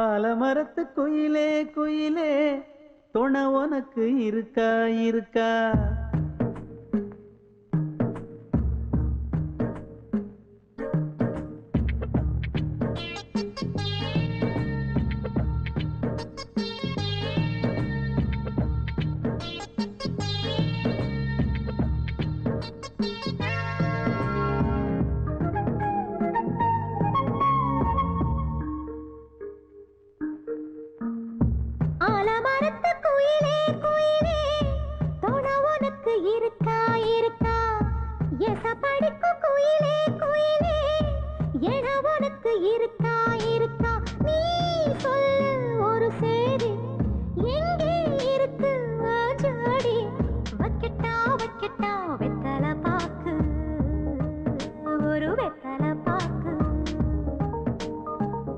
ஆலமரத்து குயிலே குயிலே துணை உனக்கு இருக்கா இருக்கா? ஆலமரத்து குயிலே குயிலே துணை உனக்கு இருக்கா இருக்கா? எச படிக்கும் குயிலே குயிலே என உனக்கு இருக்கா இருக்கா? நீ சொல்லு ஒரு சேதி எங்கே இருக்கு ஜோடி? வைக்கட்டா வைக்கட்டா வெத்தலை பாக்கு, ஒரு வெத்தலை பாக்கு.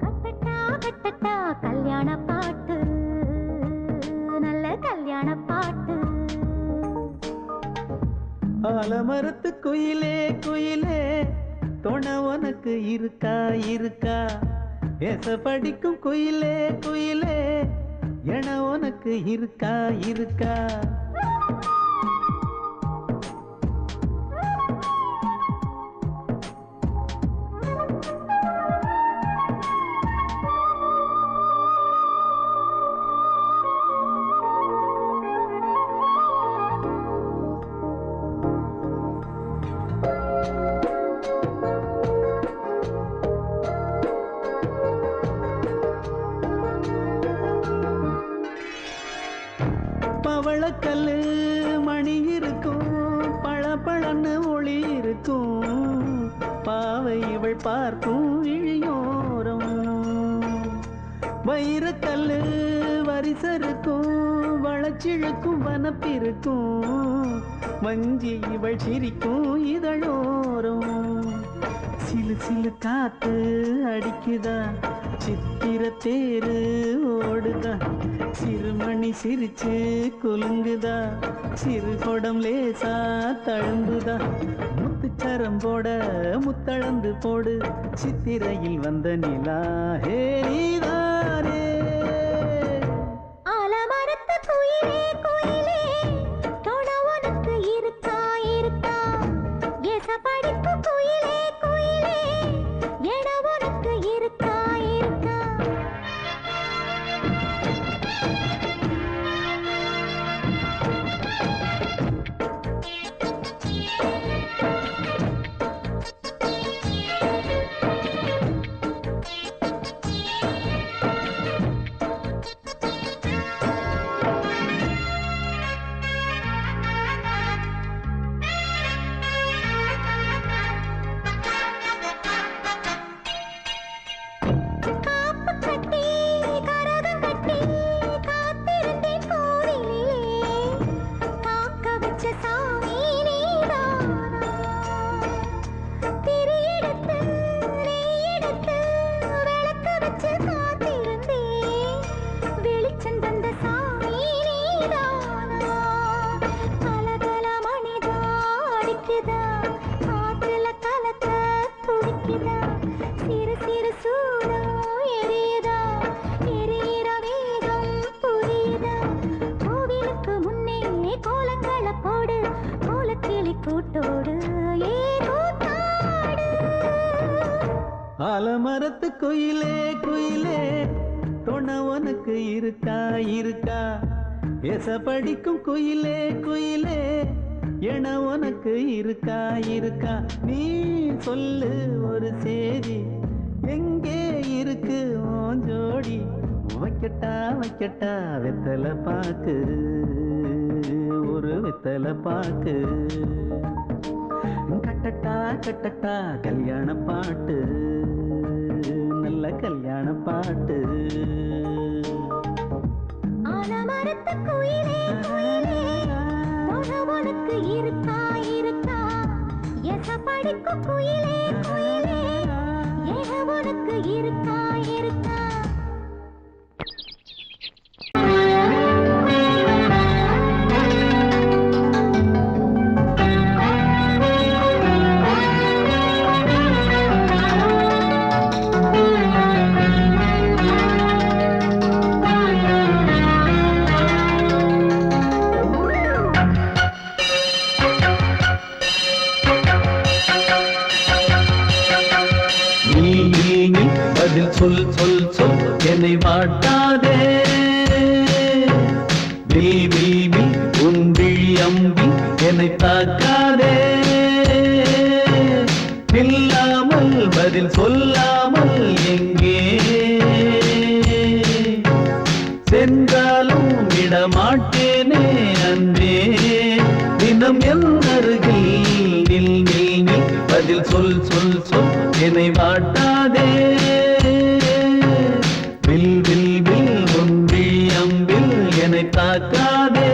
கட்டட்டா கட்டட்டா கல்யாண பாட்டு, நல்ல கல்யாண பாட்டு. ஆலமரத்து குயிலே குயிலே துணை உனக்கு இருக்கா இருக்கா? எச படிக்கும் குயிலே குயிலே என உனக்கு இருக்கா இருக்கா? பவளக்கல்லு மணி இருக்கும், பளபளன்னு ஒளி இருக்கும். பாவை இவள் பார்க்கும் இழியோரம். வைரக்கல்லு வரிசருக்கும், வளச்சிழுக்கும் வனப்பிருக்கும். வஞ்சி இவள் சிரிக்கும் இதழோரம். சிலு சிலு காத்து அடிக்குதா, சித்திர தேரு ஓடுதா. சிறுமணி சிரிச்சு குலுங்குதா, சிறு கொடம் லேசா தழும்புதா. முத்துச்சரம் போட முத்தளந்து போடு, சித்திரையில் வந்த நிலா ஹே நீதானே. ஆலமரத்து குயிலே குயிலே துணை உனக்கு இருக்கா இருக்கா? எச படிக்கும் குயிலே குயிலே என உனக்கு இருக்கா இருக்கா? காப்பு கட்டி கரகம் கட்டி காத்திருந்தேன் கோவிலிலே. காக்க வச்ச சாமி நீதானா? திரி எடுத்து நெய் எடுத்து விளக்கு வச்சு காத்திருந்தேன். வெளிச்சம் தந்த சாமி நீதானா? கலகல மணிதா அடிக்குதா, காற்றுல கலக்க துடிக்குதா. சிறு சிறு சூடம் எரியுதா, எரியிற வேகம் புரியுதா. கோவிலுக்கு முன்னே கோலங்கள போடு, கோலக்கிளி கூட்டோடு ஏ கூத்தாடு. ஆலமரத்து குயிலே குயிலே துணை உனக்கு இருக்கா இருக்கா? எச படிக்கும் குயிலே குயிலே என உனக்கு இருக்கா இருக்கா? நீ சொல்லு ஒரு சேதி எங்கே இருக்கு உன் ஜோடி? வைக்கட்டா வைக்கட்டா வெத்தலை பாக்கு, ஒரு வெத்தலை பாக்கு. கட்டட்டா கட்டட்டா கல்யாண பாட்டு, நல்ல கல்யாண பாட்டு. ஆலமரத்து குயிலே குயிலே துணை உனக்கு இருக்கா இருக்கா? எச படிக்கும் குயிலே குயிலே என உனக்கு இருக்கா இருக்கா? பதில் சொல் சொல் சொல் என்னை வாட்டாதே. வில் வில் வில் உன் விழி அம்பி என்னை தாக்காதே. நில்லாமல் பதில் சொல்லாமல் எங்கே சென்றாலும் விடமாட்டேனே அன்பே. தினம் என் அருகில் நில் நில் நில் பதில் சொல் சொல் சொல் என்னை வாட்டாதே. வில் வில் வில் உன் விழி அம்பில் என்னை தாக்காதே.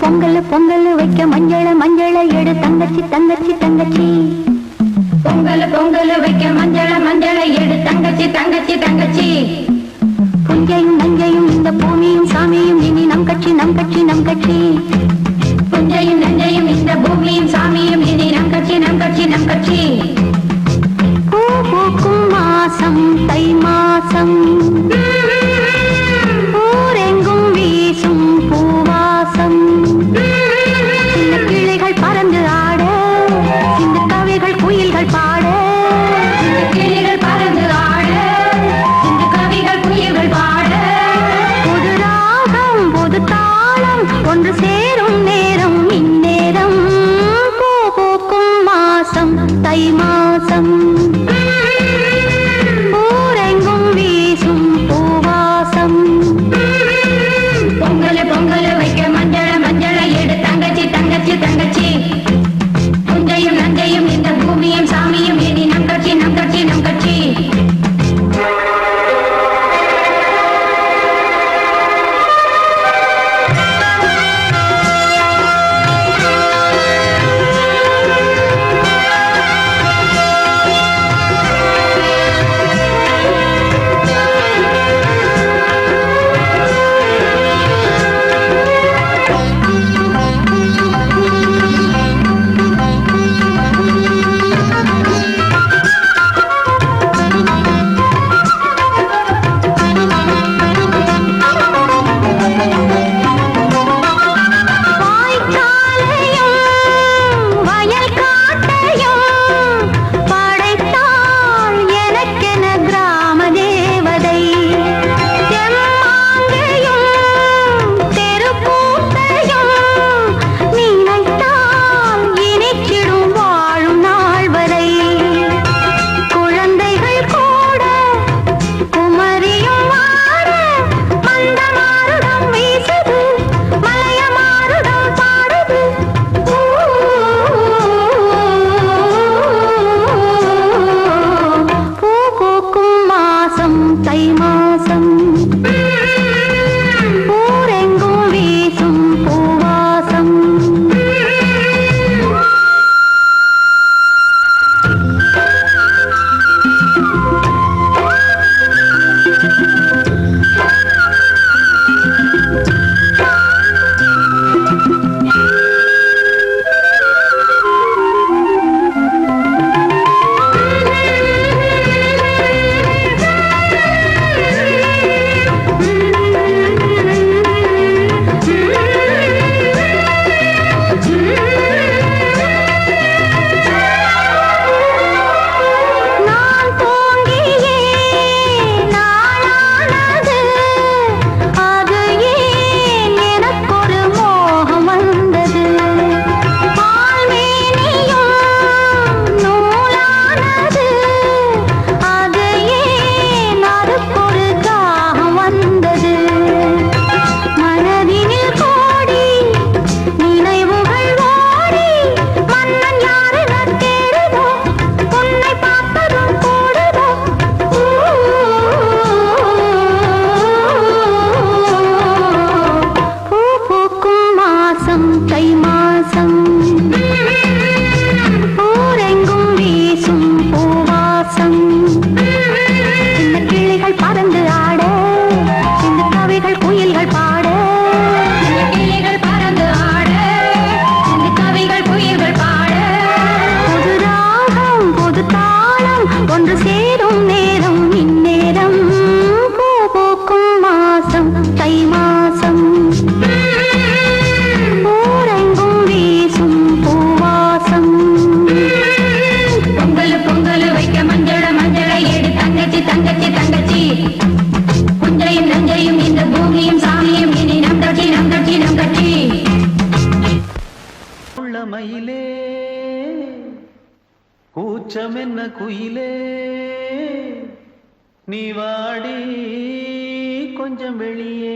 பொங்கல் பொங்கல் வைக்க மஞ்சள மஞ்சள எடு தங்கச்சி தங்கச்சி தங்கச்சி. பொங்கல் பொங்கல் வைக்க மஞ்சள மஞ்சள எடு தங்கச்சி தங்கச்சி தங்கச்சி. புஞ்சையும் நஞ்சையும் இந்த பூமியும் சாமியும் இனி நம் கட்சி நம் கட்சி நம் கட்சி. புஞ்சையும் நஞ்சையும் இந்த பூமியும் சாமியும் இனி நம் கட்சி நம் கட்சி நம் கட்சி. பூ பூக்கும் மாசம் தை மாசம், ஊரெங்கும் வீசும் பூவாசம். சின்ன கிளைகள் பறந்து ஆட, சின்ன கவிகள் குயில்கள் பாட. சின்ன கிளைகள் பறந்து ஆட, சின்ன கவிகள் குயில்கள் பாட. புது ராகம் புது தாளம் ஒன்று சேரும் கூச்சம் என்ன குயிலே நீ வாடி கொஞ்சம் வெளியே.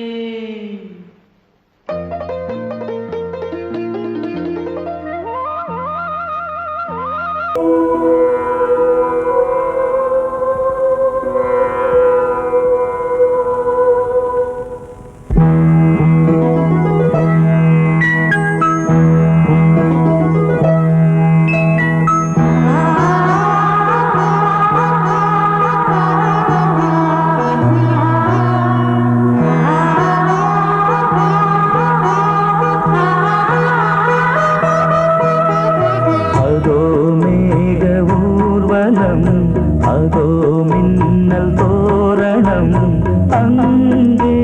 அதோ மின்னல் தோரணம் அங்கே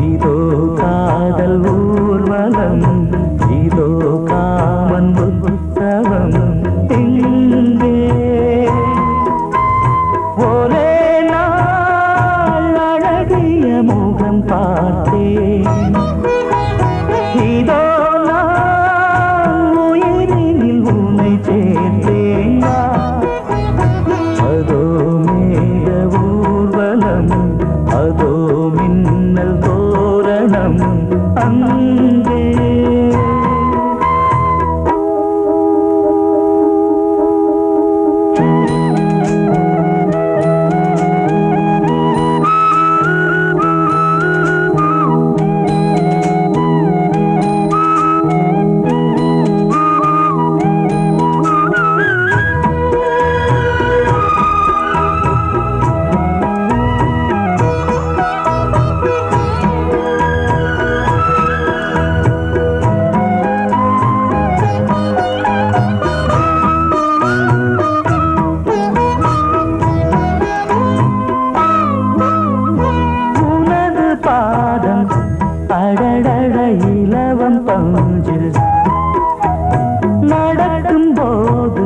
இதோ காதல் ஊர்வலம் இதோ காமன் உற்சவம் இங்கே ஒரே நாள் அழகிய முகம் பார்த்தேன் இதோ அதோ மின்னல் தோரணம் அங்கே அடடட இலவம் பஞ்சு நடக்கும் போது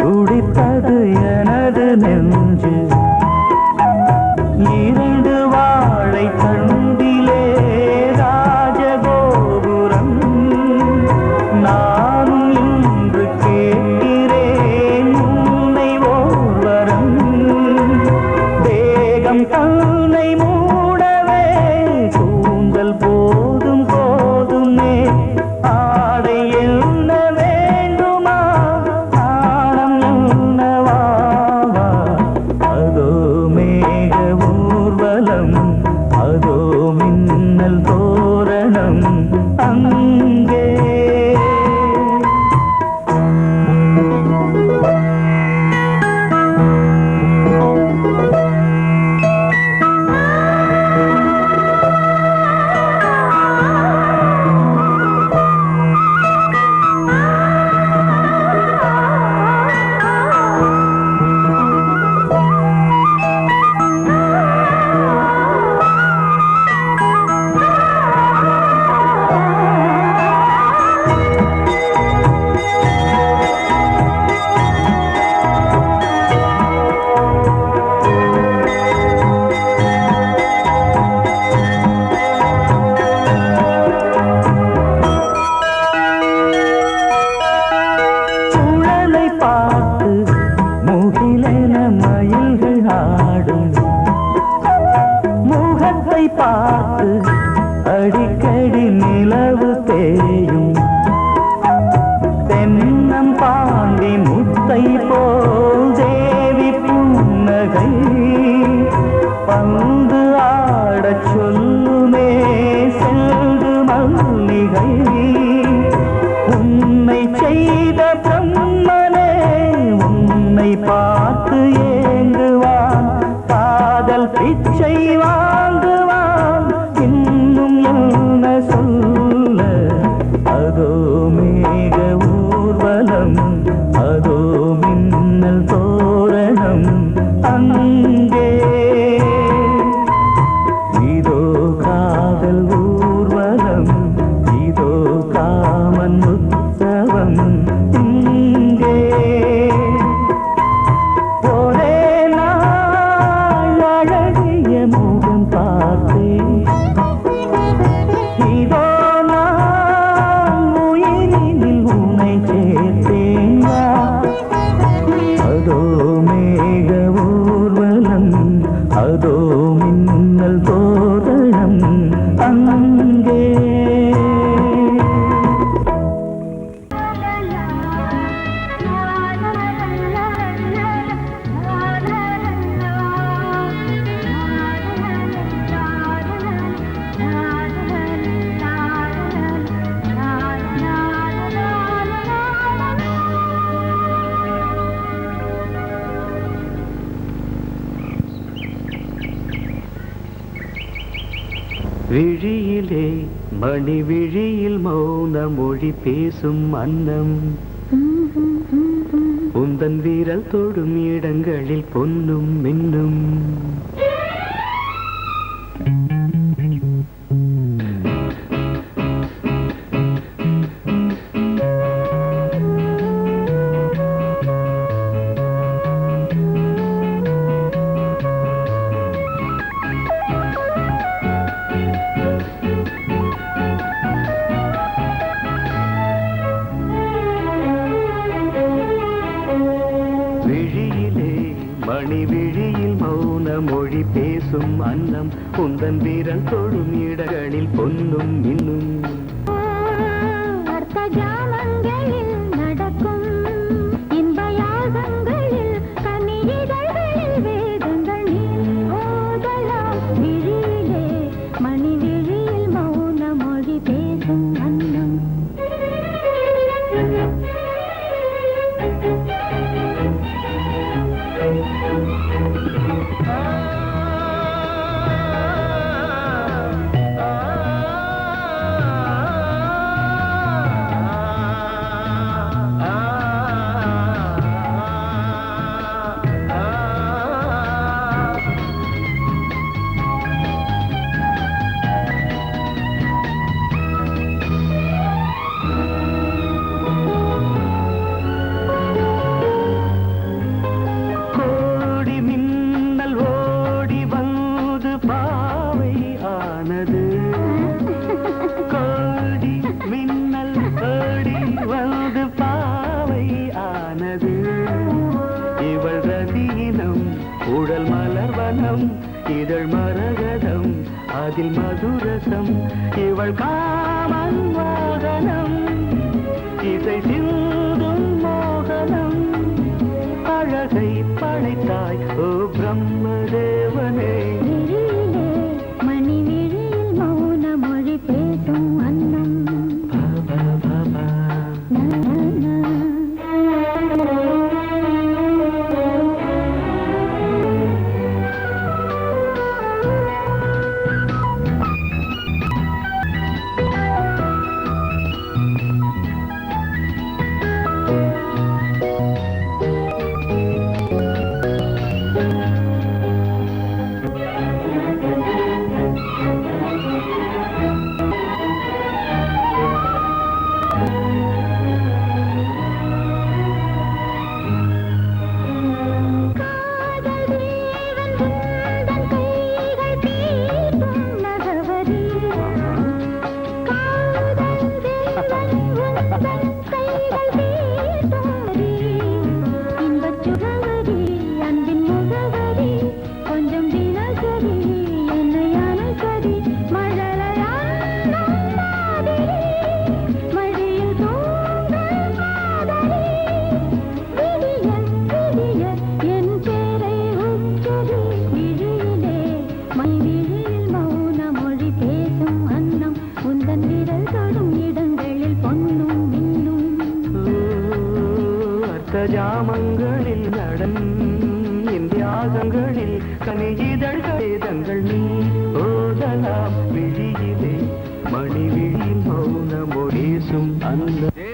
துடித்தது எனது நெஞ்சு இரண்டு வாழை தண்டிலே ராஜகோபுரம் நானும் இன்று கேட்கிறேன் உன்னை ஓர்வரம் தேகம் தன்னை மூடவே கூந்தல் போதும் போதுமே ஆடை என்ன வேண்டுமா நாணம் என்னவா அதோ மேக ஊர்வலம் அதோ மின்னல் தோரணம் அங்கே பார்த்து அடிக்கடி நிலவு தேயும் தென்னம் பாண்டி முத்தை போல் தேவி புன்னகை பந்து ஆடச் சொல்லுமே செல்து மல்லிகை உன்னை செய்த பிரம்மனே உன்னை பார்த்து ஏங்குவான் காதல் பிச்சை வாங்குவான் இன்னும் என்ன சொல்ல அதோ மேக ஊர்வலம் அதோ மின்னல் தோரணம் அங்கே இதோ காதல் ஊர்வலம் இதோ காமன் உற்சவம் இங்கே ஒரே நாள் அழகிய முகம் பார்த்தேன் இதோ நான் உயிரினில் உன்னை சேர்த்தேன் மின்னல் தோரணம் அங்கே. விழியிலே மணி விழியில் மௌன மொழி பேசும் அன்னம், உந்தன் வீரல் தொடும் இடங்களில் பொன்னும் மின்னும். மணி விழியில் மௌன மொழி பேசும் அன்னம், உந்தன் வீரல் தொடும் இடங்களில் பொன்னும் இன்னும். உடல் மலர்வனம் இதழ் மரகதம் அதில் மதுரசம், இவள் காமன் வாகனம் இசை சிந்தும் மோகனம். அழகை படைத்தாய் ஓ பிரம்மதேவனே, மணி விழியில் மௌன மொழி பேசும் அன்னம். ஜாமங்களில் நடன் இந்தியாகங்களில் கனியிதழ் வேதங்கள் நீ ஓதலாம். விழியிலே மணி விழியில் மௌன மொழிசும் அந்த நீ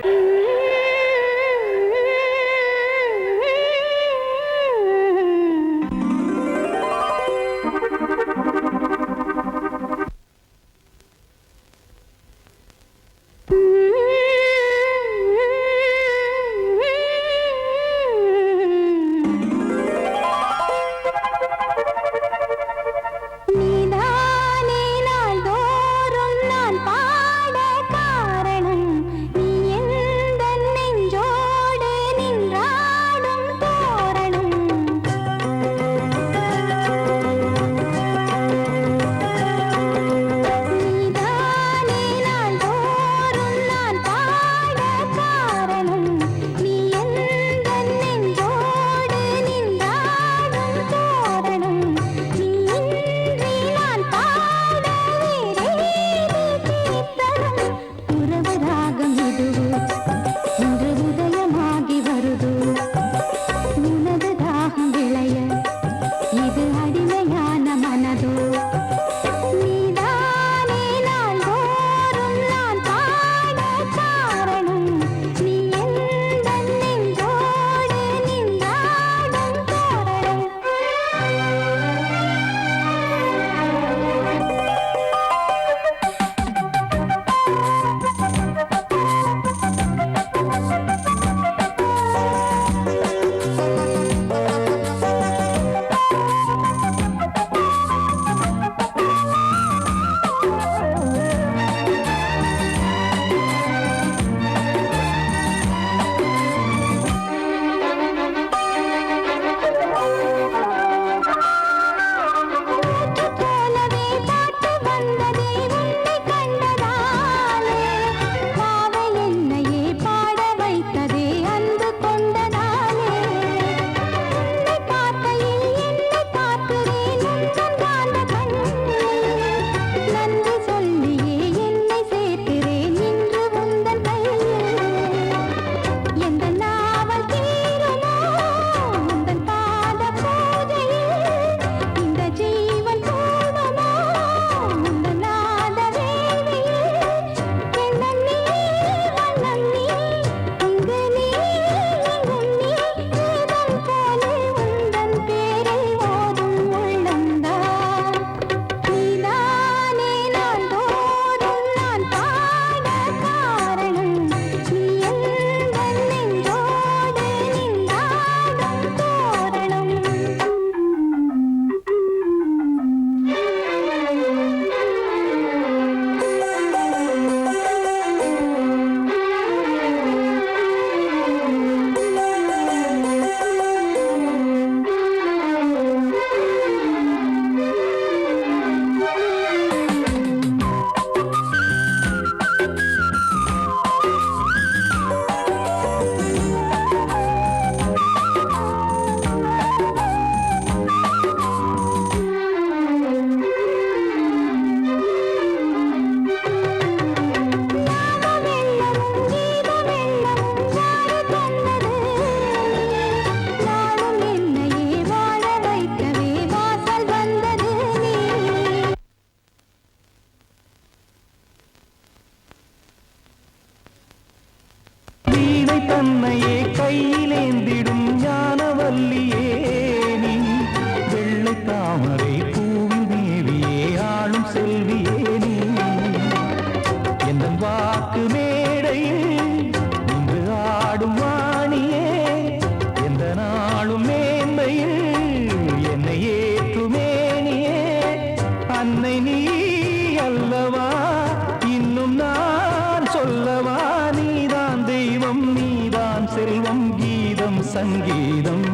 அல்லவா இன்னும் நான் சொல்லவா நீதான் தெய்வம் நீதான் செல்வம் கீதம் சங்கீதம்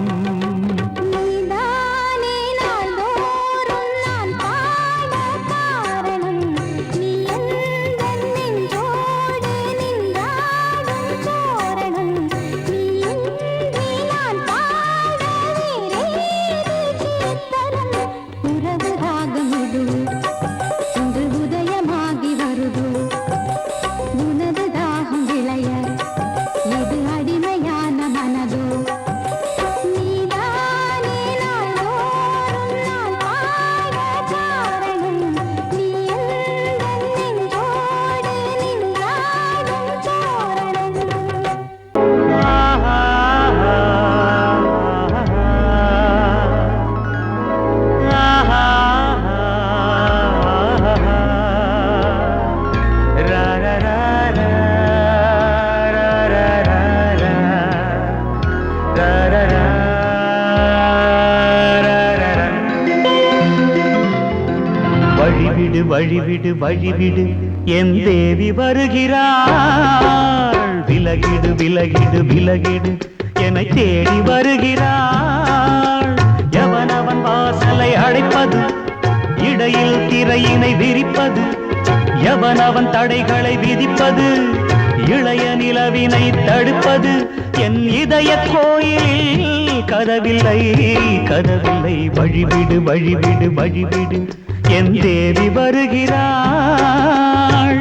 வழிவிடு வழிவிடு வழிவிடு என் தேவி வருகிறாள் விலகிடு விலகிடு விலகிடு என்னை தேடி வருகிறாள் எவனவன் வாசலை அடைப்பது இடையில் திரையினை விரிப்பது எவனவன் தடைகளை விதிப்பது இளைய நிலவினை தடுப்பது என் இதய கோயிலில் கதவில்லை கதவில்லை வழிவிடு வழிவிடு வழிவிடு என் தேவி வருகிறாள்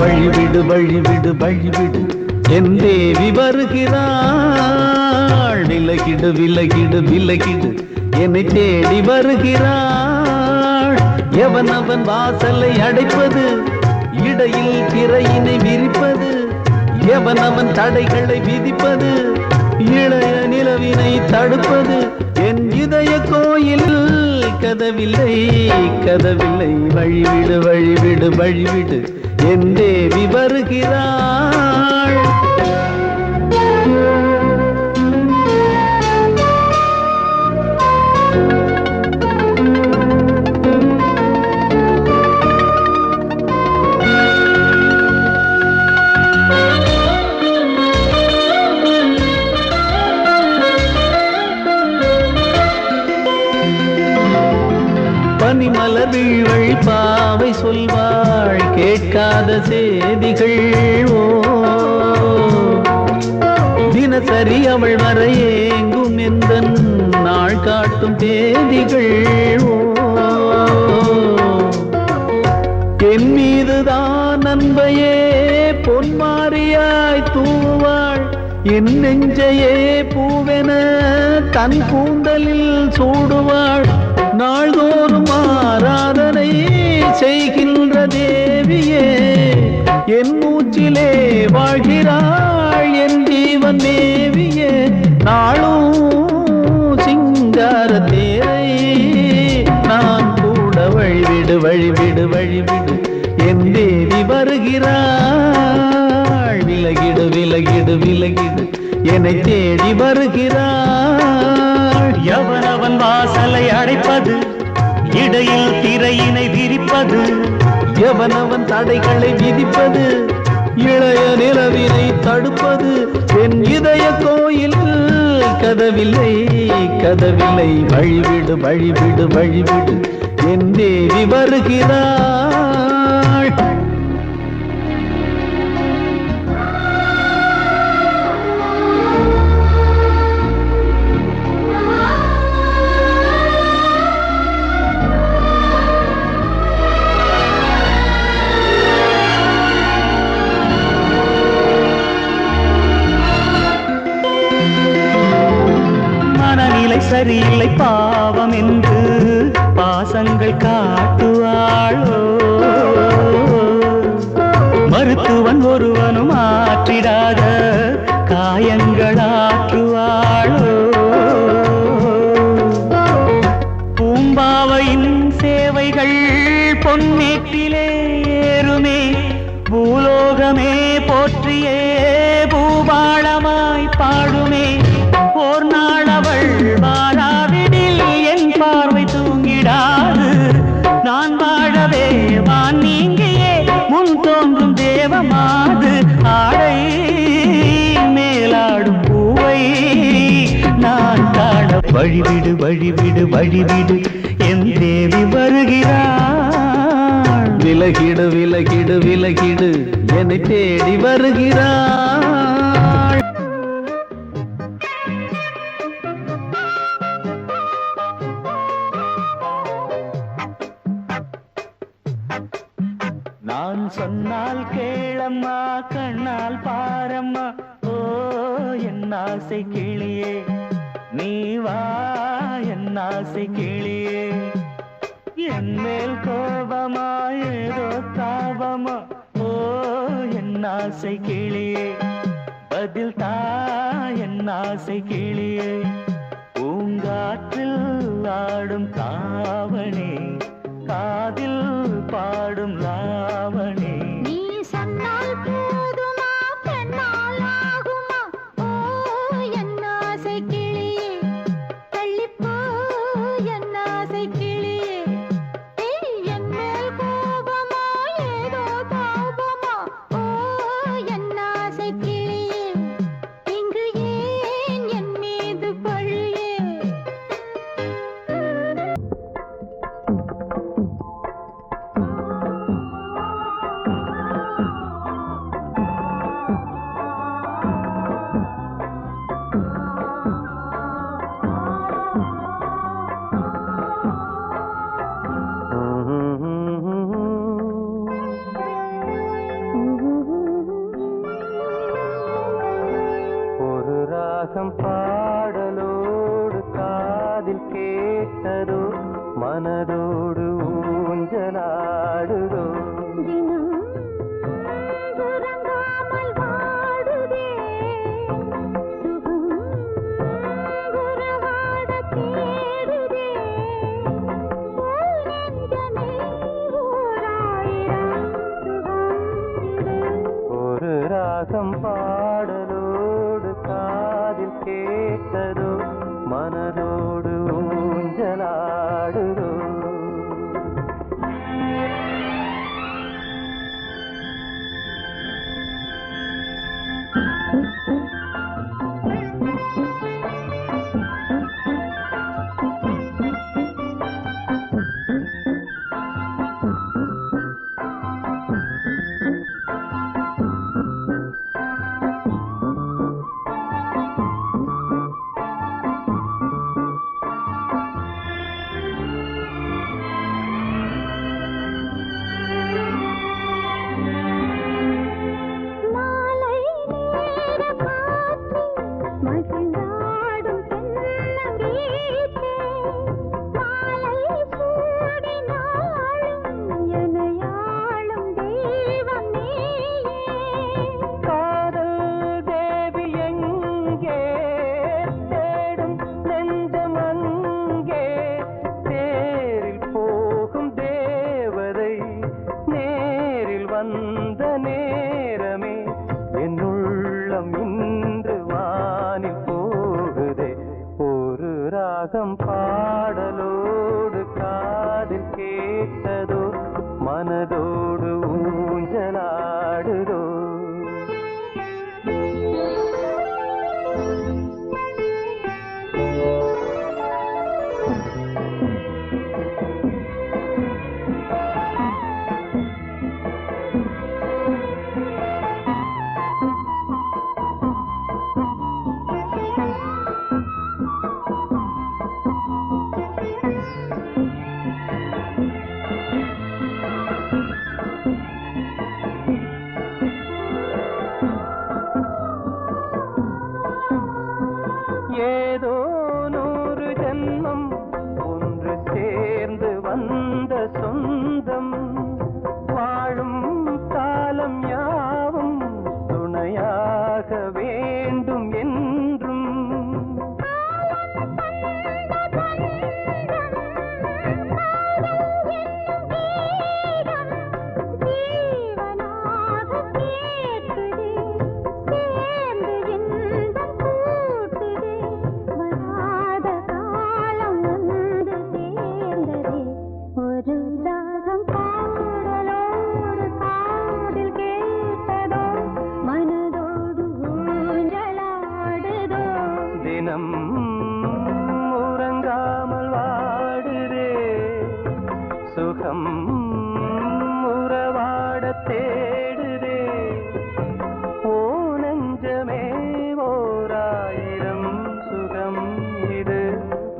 வழிவிடு வழிவிடு வழிவிடு என் தேவி வருகிறாள் விலகிடு விலகிடு விலகிடு என்னை தேடி வருகிறாள் எவனவன் வாசலை அடைப்பது இடையில் திரையினை விரிப்பது எவனவன் தடைகளை விதிப்பது இளைய நிலவினை தடுப்பது என் இதய கோயில் கதவில்லை கதவில்லை வழிவிடு வழிவிடு வழிவிடு என் தேவி வருகிறாள் பனிமலர் வீழ்வள் பாவை சொல்வாள் கேட்காத செய்திகள் ஓ தினசரி அவள் வர ஏங்கும் எந்த நாள் காட்டும் தேதிகள் ஓ என் மீதுதான் அன்பையே பொன்மாரியாய் தூவாள் என் நெஞ்சையே பூவென தன் கூந்தலில் சூடுவாள் நாள்தோறும் ஆராதனை செய்கின்ற தேவியே என் மூச்சிலே வாழ்கிறாள் என் ஜீவன் தேவியே நாளும் சிங்கார தேரை நான் கூட வழிவிடு வழிவிடு வழிவிடு என் தேவி வருகிறாள் விலகிடு விலகிடு விலகிடு என்னை தேடி வருகிறாள் எவனவன் வாசலை அடைப்பது இடையில் திரையினை விரிப்பது எவனவன் தடைகளை விதிப்பது இளைய நிலவினை தடுப்பது என் இதய கோயில் கதவில்லை கதவில்லை வழிவிடு வழிவிடு வழிவிடு என் தேவி வருகிறாள் சரியில்லை பாவம் என்று பாசங்கள் காட்டுவாளோ மருத்துவன் ஒருவனும் ஆற்றிடாத காயங்களாற்றுவாளோ பூம்பாவையின் சேவைகள் பொன்னேட்டிலே ஏறுமே பூலோகமே போற்றியே பூபாளமாய் பாடுமே ஓர் நாள் அவள் வாராவிடில் என் பார்வை தூங்கிடா வழிவிடு வழிவிடு வழிவிடு என் தேவி வருகிறாள். விலகிடு விலகிடு விலகிடு என்னை தேடி வருகிறாள். நான் சொன்னால் கேளம்மா, கண்ணால் பாரம்மா. ஓ என் ஆசை கிளியே, நீ வா என் ஆசை கிளியே. என் மேல் கோபமா ஏதோ தாபமா? ஓ என் ஆசை கிளியே, பதில் தா என் ஆசை கிளியே. பூங்காற்றில் ஆடும் தாவணி, காதில் பாடும் லாவணி. நீ சொன்னால் போதுமா, பெண்ணால் ஆகுமா? ஓ என் ஆசை கிளியே, தள்ளிப்போ என் ஆசை கிளியே. என் மேல் கோபமா ஏதோ தாபமா? ஓ என் ஆசை கிளியே, இங்கு ஏன் என் மீது பழியே? ஒரு ராகம் பாடலோடு காதில் கேட்டதோ, மனதோடு ஊஞ்சலாடுதோ. தினம் உறங்காமல் வாடுதே, சுகம் உறவாட தேடுதே. நெஞ்சமே ஓராயிரம் சுகம் இது. ஒரு ராகம் பாடலோடு காதில் கேட்டதோ, மனதோடு ஊஞ்சலாடுதோ. மாலை நேர காற்று மகிழ்ந்தாடும் தென்னங்கீற்றே, மாலை சூடினாலும் எனையாளும் தெய்வம் நீயே. காதல் தேவி எங்கே, தேடும் நெஞ்சம் அங்கே. தேரில் போகும் தேவதை நேரில் வந்த நேரமே, என் உள்ளம் இன்று வானில் போகுதே. ஒரு ராகம் பாடலோடு காதில் கேட்டதோ, மனதோடு ஊஞ்சலாடுதோ. ஏதோ 100 ஜென்மம் ஒன்று சேர்ந்து வந்த சொந்தம், வாழும் காலம் யாவும் துணையாக வேண்டும் என்றும். ஒரு சுகம் உறவாட தேடுதே ஓ நெஞ்சமே ஓராயிரம் சுகம் இது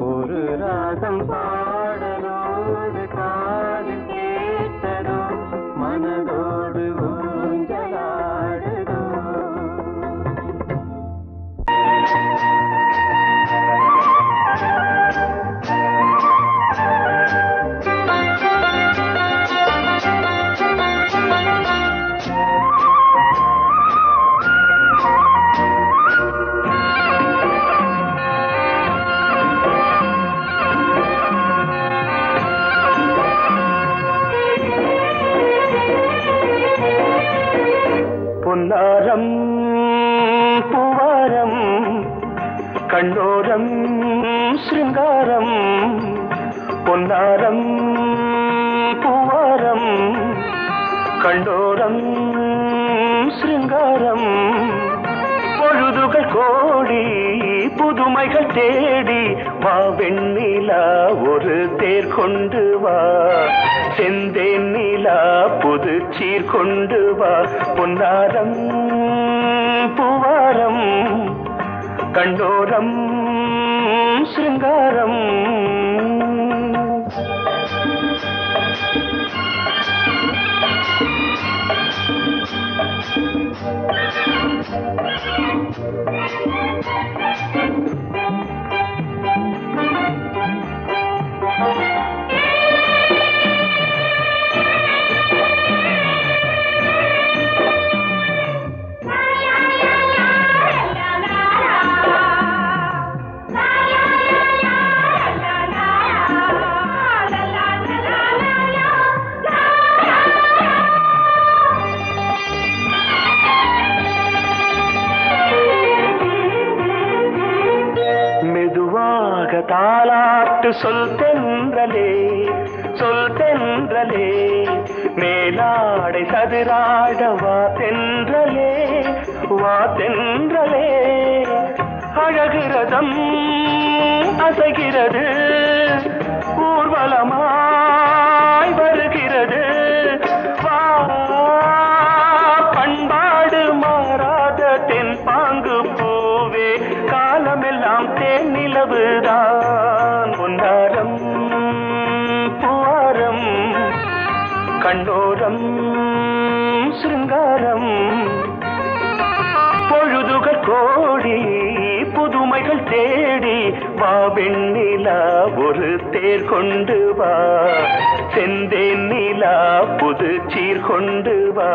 ஒரு ராகம் பாடலோடு காதில் கேட்டதோ மனதோடு ஊஞ்சலாடுதோ பொன்னாரம் பூவாரம் கண்ணோரம் சிருங்காரம் பொன்னாரம் பூவாரம் கண்ணோரம் சிருங்காரம் பொழுதுகள் கோடி புதுமைகள் தேடி வா வெண்ணிலா ஒரு தேர் கொண்டு வா செந்தேன் நிலா புது சீர் கொண்டு வா பொன்னாரம் பூவாரம் கண்டோரம் சிருங்காரம் தாலாட்டு சொல் தென்றலே மேலாடை சதுராட வா தென்றலே அழகிறதம் அசைகிறது ஊர்வலமாய் வருகிறது வா பண்பாடு மாறாத தென் பாங்கு பூவே காலமெல்லாம் தேன் நிலவுதான் பொன்னாரம் பூவாரம் கண்டோரம் சிருங்காரம் பொழுதுகள் கோடி புதுமைகள் தேடி வா வெண்ணிலா ஒரு தேர் கொண்டு வா செந்தேன் நிலா புது சீர் கொண்டு வா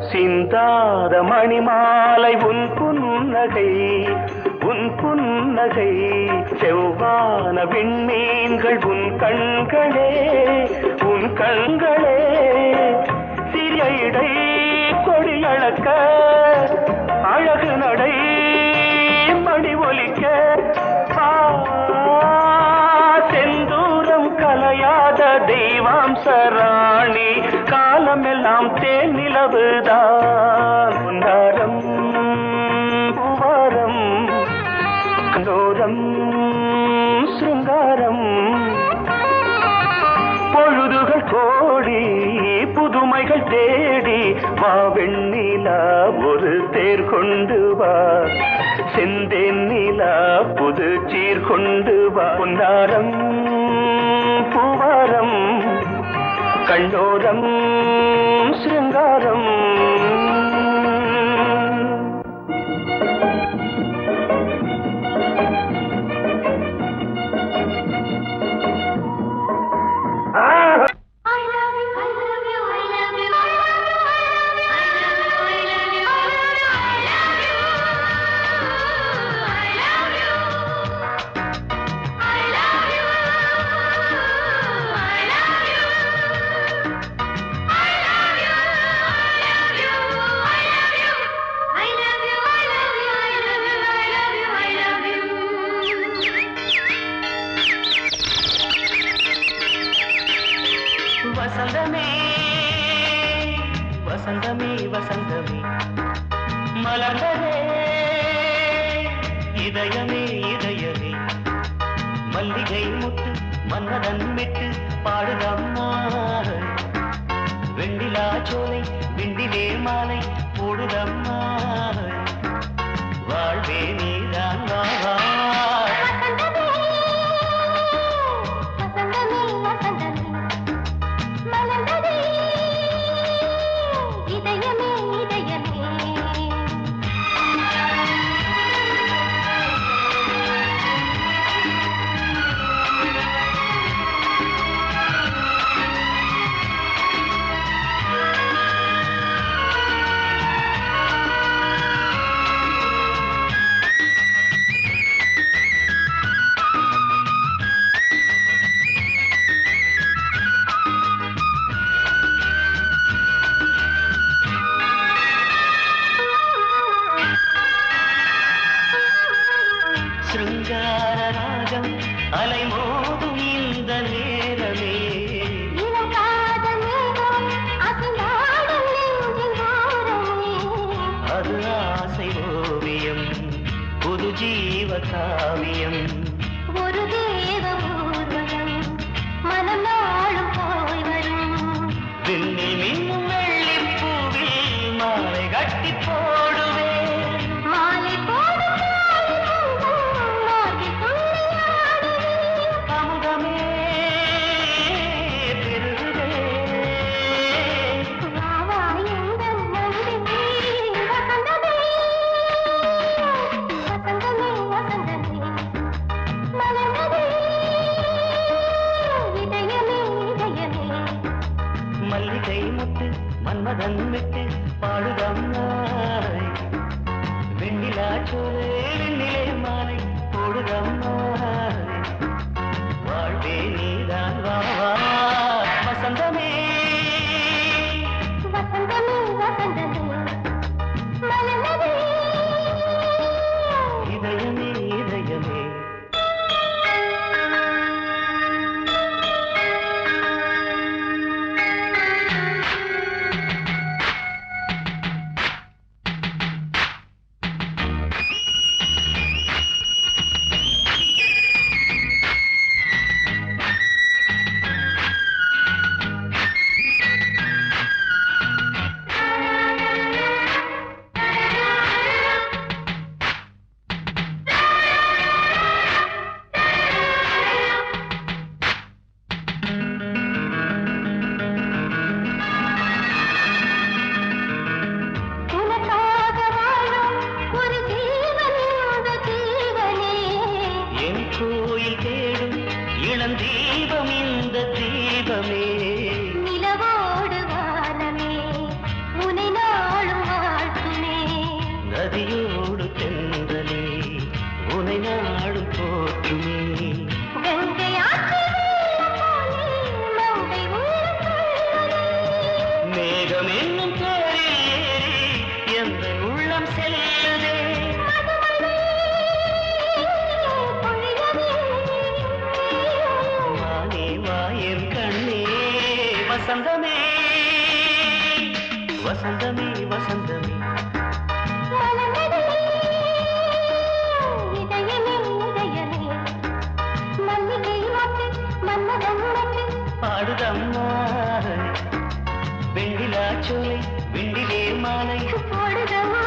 சிந்தாத மணிமாலை உன் புன்னகை செவ்வான விண்மீன்கள் உன் கண்களே சிறிய இடை கொடியளக்க அழகு நடை மணி ஒலிக்க செந்தூரம் கலையாத தெய்வாம்சராணி காலமெல்லாம் தேன் நிலவுதான் பொன்னாரம் பூவாரம் கண்டோரம் சிருங்காரம் பொழுதுகள் கோடி புதுமைகள் தேடி வா வெண்ணிலா ஒரு தேர் கொண்டு வா செந்தேன் நிலா புது சீர் கொண்டு வா பொன்னாரம் பூவாரம் கண்டோரம் சிருங்காரம் I love you, I love you, I love you, I love you. இதயமே இதயமே மல்லிகை முட்டு மன்னதன் விட்டு பாடுதம்மா வெண்ணிலா சோலை விண்டிலே மாலை போடுதம்மா வாழ்வே நீதான் வா சிருங்காரராகம் அலைமோதும் இந்த நேரமே அது ஆசை ஓவியம் புது ஜீவ காவியம் ஒரு தேவ ஊர்வலம் மனம் நாளும் போய் வரும் விண்ணில் மின்னும் வெள்ளி பூவில் மாலை கட்டி போடுவேன் மாலை போடும் அமுதமே பெருகுதே மல்லிகை முட்டு மன்மதன் விட்டு பாடுதம்மாய் வெண்ணிலா சோலை வெண்ணிலே மாலை போடுதம்மாய் வாழ்வே நீதான் வா வசந்தமே வசந்தமே வசந்தமே மலர்ந்ததே இதயமே இதயமே கோயில் தேடும் இளம் தீபம் இந்த தீபமே நிலவோடு வானமே முனை நாளும் வாழ்த்துமே நதியோடு தென்றலே உனை நாடும் போற்றுமே கங்கை ஆற்றில் மங்கை மேகம் என்னும் பேரில் ஏறி எந்த உள்ளம் செல்லுதே வசந்தமே வசந்தமே வசந்தமே இதயமே இதயமே மல்லிகை மொட்டு மன்மதன் மொட்டு பாடுதம்மா வெண்ணிலா சோலை வெண்டிலே மாலை போடுதம்மா